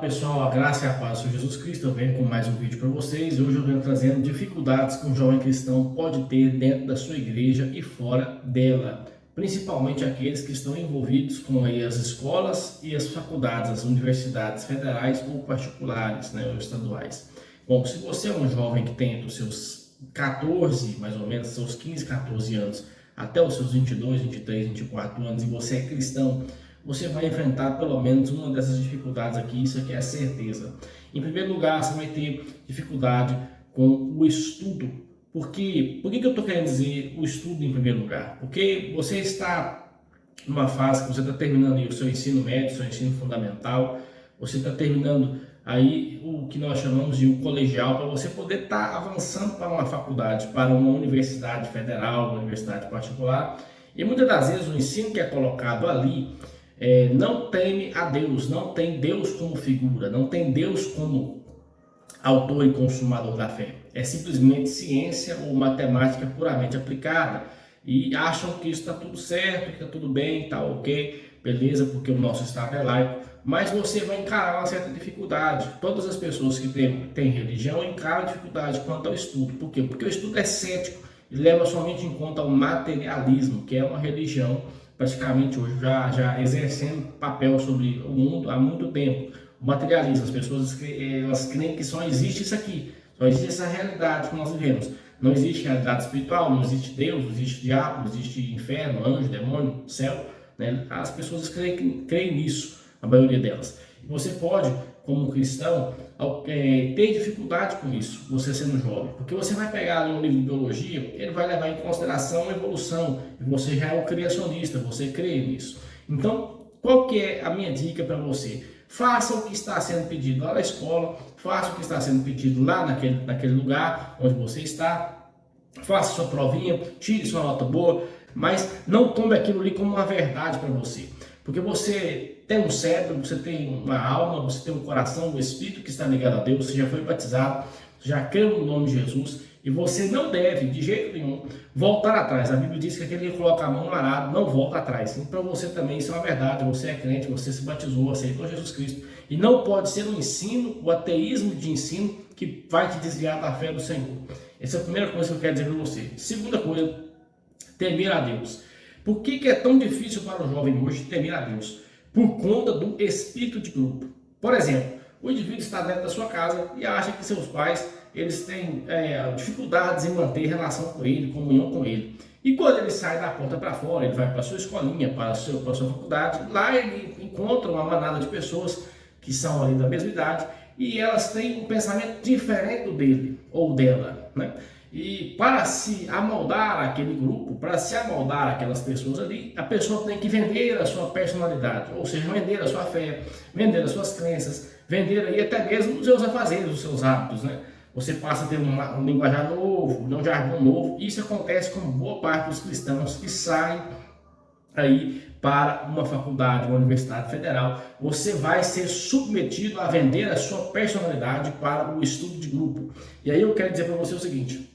Pessoal, a graça e a paz do Senhor Jesus Cristo. Eu venho com mais um vídeo para vocês. Hoje eu venho trazendo dificuldades que um jovem cristão pode ter dentro da sua igreja e fora dela, principalmente aqueles que estão envolvidos com aí as escolas e as faculdades, as universidades federais ou particulares, né, ou estaduais. Bom, se você é um jovem que tem os seus 14, mais ou menos, seus 15, 14 anos, até os seus 22, 23, 24 anos, e você é cristão, você vai enfrentar pelo menos uma dessas dificuldades aqui, isso aqui é certeza. Em primeiro lugar, você vai ter dificuldade com o estudo. Por que eu estou querendo dizer o estudo em primeiro lugar? Porque você está numa fase que você está terminando aí o seu ensino médio, seu ensino fundamental, você está terminando aí o que nós chamamos de o colegial, para você poder estar avançando para uma faculdade, para uma universidade federal, uma universidade particular. E muitas das vezes o ensino que é colocado ali não teme a Deus, não tem Deus como figura, não tem Deus como autor e consumador da fé. É simplesmente ciência ou matemática puramente aplicada e acham que isso está tudo certo, que está tudo bem, está ok, beleza, porque o nosso Estado é laico, mas você vai encarar uma certa dificuldade. Todas as pessoas que têm religião encaram dificuldade quanto ao estudo. Por quê? Porque o estudo é cético e leva somente em conta o materialismo, que é uma religião praticamente hoje já exercendo papel sobre o mundo há muito tempo. O materialismo, as pessoas elas creem que só existe isso aqui, só existe essa realidade que nós vivemos. Não existe realidade espiritual, não existe Deus, não existe diabo, não existe inferno, anjo, demônio, céu, né? As pessoas creem nisso, a maioria delas. E você pode, como cristão, ter dificuldade com isso, você sendo jovem, porque você vai pegar ali um livro de biologia, ele vai levar em consideração a evolução, e você já é um criacionista, você crê nisso. Então, qual que é a minha dica para você? Faça o que está sendo pedido lá na escola, faça o que está sendo pedido lá naquele lugar onde você está, faça sua provinha, tire sua nota boa, mas não tome aquilo ali como uma verdade para você. Porque você tem um cérebro, você tem uma alma, você tem um coração, um espírito que está ligado a Deus, você já foi batizado, já creu no nome de Jesus, e você não deve, de jeito nenhum, voltar atrás. A Bíblia diz que aquele que coloca a mão no arado não volta atrás. Então você também, isso é uma verdade, você é crente, você se batizou, aceitou Jesus Cristo. E não pode ser um ensino, o ateísmo de ensino, que vai te desviar da fé do Senhor. Essa é a primeira coisa que eu quero dizer para você. Segunda coisa, temer a Deus. Por que é tão difícil para o jovem hoje temer a Deus? Por conta do espírito de grupo. Por exemplo, o indivíduo está dentro da sua casa e acha que seus pais eles têm dificuldades em manter relação com ele, comunhão com ele. E quando ele sai da porta para fora, ele vai para a sua escolinha, para a sua faculdade, lá ele encontra uma manada de pessoas que são ali da mesma idade e elas têm um pensamento diferente do dele ou dela, né? E para se amoldar aquele grupo, para se amoldar aquelas pessoas ali, a pessoa tem que vender a sua personalidade, ou seja, vender a sua fé, vender as suas crenças, vender aí até mesmo os seus afazeres, os seus hábitos, né? Você passa a ter um linguajar novo, um jargão novo, e isso acontece com boa parte dos cristãos que saem aí para uma faculdade, uma universidade federal. Você vai ser submetido a vender a sua personalidade para o estudo de grupo. E aí eu quero dizer para você o seguinte: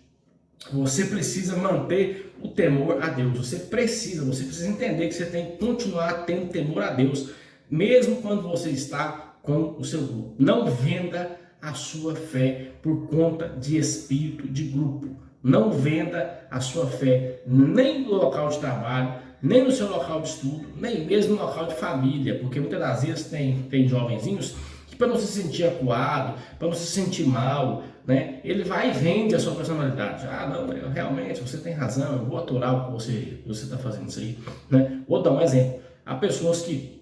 você precisa manter o temor a Deus. Você precisa entender que você tem que continuar tendo temor a Deus, mesmo quando você está com o seu grupo. Não venda a sua fé por conta de espírito de grupo. Não venda a sua fé nem no local de trabalho, nem no seu local de estudo, nem mesmo no local de família, porque muitas das vezes tem jovenzinhos que, para não se sentir acuado, para não se sentir mal, né, ele vai e vende a sua personalidade. Ah, não, realmente você tem razão, eu vou aturar o que você está fazendo isso aí, né? Vou dar um exemplo. Há pessoas que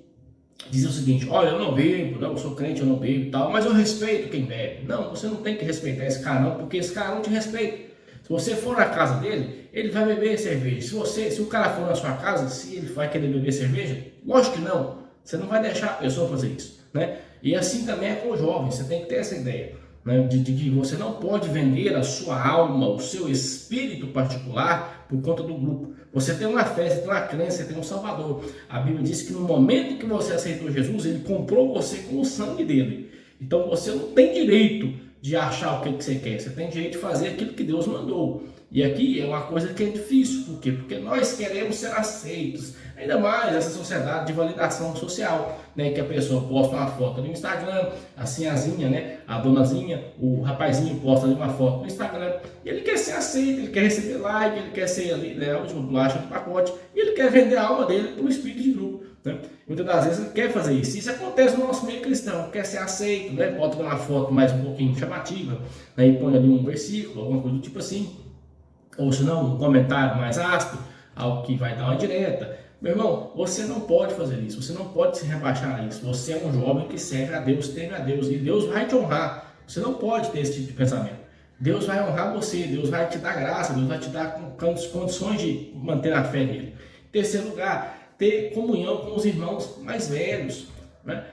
dizem o seguinte: olha, eu não bebo, não, eu sou crente, eu não bebo e tal, mas eu respeito quem bebe. Não, você não tem que respeitar esse cara não, porque esse cara não te respeita. Se você for na casa dele, ele vai beber cerveja. Se o cara for na sua casa, se ele vai querer beber cerveja, lógico que não. Você não vai deixar a pessoa fazer isso, né? E assim também é com o jovem, você tem que ter essa ideia, né? De que você não pode vender a sua alma, o seu espírito particular por conta do grupo. Você tem uma fé, você tem uma crença, você tem um Salvador. A Bíblia diz que no momento que você aceitou Jesus, ele comprou você com o sangue dele. Então você não tem direito de achar o que você quer, você tem direito de fazer aquilo que Deus mandou. E aqui é uma coisa que é difícil, por quê? Porque nós queremos ser aceitos, ainda mais essa sociedade de validação social, né? Que a pessoa posta uma foto no Instagram, a sinhazinha, né? A donazinha, o rapazinho posta ali uma foto no Instagram, e ele quer ser aceito, ele quer receber like, ele quer ser ali, né, a última bolacha do pacote, e ele quer vender a alma dele para o espírito de grupo. Né? Muitas das vezes ele quer fazer isso. Isso acontece no nosso meio cristão, quer ser aceito, né? Bota uma foto mais um pouquinho chamativa, né? E põe ali um versículo, alguma coisa do tipo assim, ou se não, um comentário mais áspero, algo que vai dar uma direta. Meu irmão, você não pode fazer isso, você não pode se rebaixar a isso. Você é um jovem que serve a Deus, teme a Deus, e Deus vai te honrar. Você não pode ter esse tipo de pensamento. Deus vai honrar você, Deus vai te dar graça, Deus vai te dar condições de manter a fé nele. Em terceiro lugar, ter comunhão com os irmãos mais velhos. Né?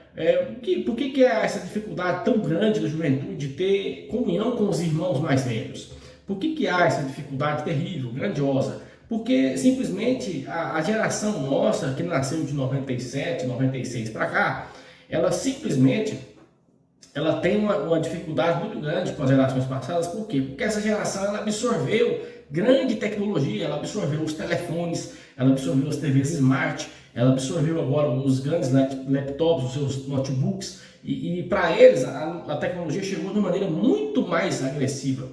Por que há essa dificuldade tão grande da juventude de ter comunhão com os irmãos mais velhos? Por que há essa dificuldade terrível, grandiosa? Porque simplesmente a geração nossa, que nasceu de 97, 96 para cá, ela simplesmente tem uma dificuldade muito grande com as gerações passadas. Por quê? Porque essa geração ela absorveu grande tecnologia, ela absorveu os telefones, ela absorveu as TVs Smart, ela absorveu agora os grandes laptops, os seus notebooks, e para eles a tecnologia chegou de uma maneira muito mais agressiva.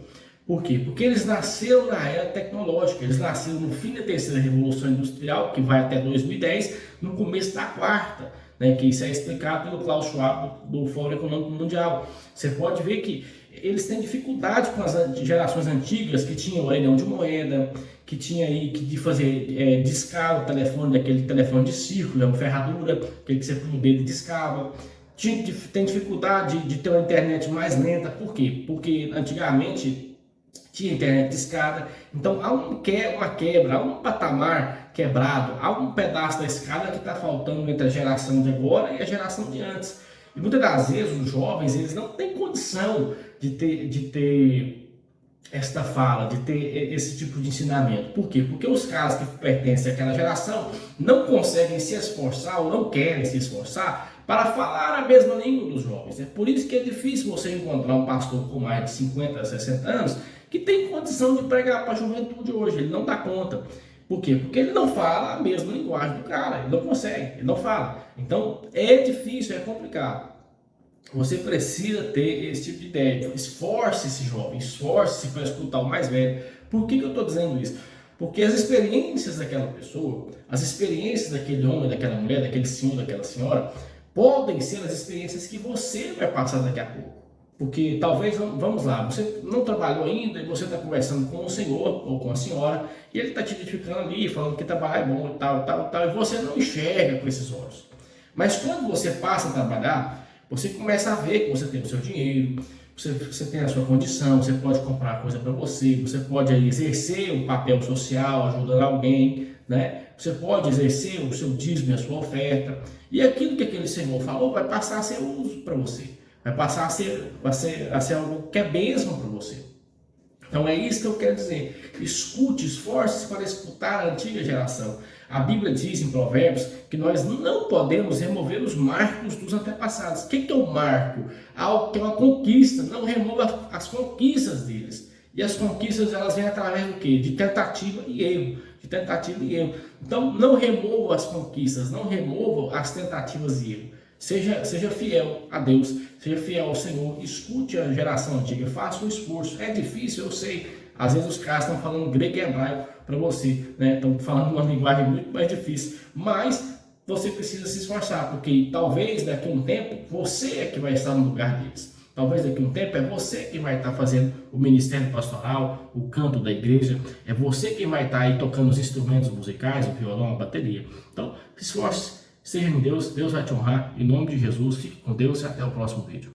Por quê? Porque eles nasceram na era tecnológica, eles nasceram no fim da terceira revolução industrial, que vai até 2010, no começo da quarta, né, que isso é explicado pelo Klaus Schwab do Fórum Econômico Mundial. Você pode ver que eles têm dificuldade com as gerações antigas que tinham orelhão de moeda, que tinha aí de fazer discar o telefone, daquele telefone de círculo, uma ferradura, aquele que você põe o dedo e discava. Tem dificuldade de ter uma internet mais lenta. Por quê? Porque antigamente tinha internet discada, então há uma quebra, há um patamar quebrado, há um pedaço da escada que está faltando entre a geração de agora e a geração de antes. E muitas das vezes os jovens eles não têm condição de ter esta fala, de ter esse tipo de ensinamento. Por quê? Porque os caras que pertencem àquela geração não conseguem se esforçar ou não querem se esforçar para falar a mesma língua dos jovens. É por isso que é difícil você encontrar um pastor com mais de 50, 60 anos que tem condição de pregar para a juventude hoje. Ele não dá conta. Por quê? Porque ele não fala a mesma linguagem do cara. Ele não consegue, ele não fala. Então é difícil, é complicado. Você precisa ter esse tipo de ideia. Esforce-se, jovem, esforce-se para escutar o mais velho. Por que eu estou dizendo isso? Porque as experiências daquela pessoa, as experiências daquele homem, daquela mulher, daquele senhor, daquela senhora, podem ser as experiências que você vai passar daqui a pouco. Porque talvez, vamos lá, você não trabalhou ainda e você está conversando com o senhor ou com a senhora e ele está te identificando ali, falando que trabalhar é bom e tal, e você não enxerga com esses olhos. Mas quando você passa a trabalhar, você começa a ver que você tem o seu dinheiro, você tem a sua condição, você pode comprar coisa para você pode exercer um papel social ajudando alguém, né? Você pode exercer o seu dízimo e a sua oferta, e aquilo que aquele senhor falou vai passar a ser uso para você. Vai passar a ser algo que é bênção para você. Então é isso que eu quero dizer. Escute, esforce-se para escutar a antiga geração. A Bíblia diz em Provérbios que nós não podemos remover os marcos dos antepassados. O que é o marco? Algo que é uma conquista. Não remova as conquistas deles. E as conquistas elas vêm através do quê? De tentativa e erro. De tentativa e erro. Então não remova as conquistas, não remova as tentativas e erro. Seja fiel a Deus, seja fiel ao Senhor, escute a geração antiga, faça um esforço. É difícil, eu sei. Às vezes os caras estão falando grego e hebraico para você, né? Estão falando uma linguagem muito mais difícil. Mas você precisa se esforçar, porque talvez daqui a um tempo você é que vai estar no lugar deles. Talvez daqui a um tempo é você que vai estar fazendo o ministério pastoral, o canto da igreja. É você que vai estar aí tocando os instrumentos musicais, o violão, a bateria. Então, se esforce. Seja em Deus, Deus vai te honrar. Em nome de Jesus, fique com Deus e até o próximo vídeo.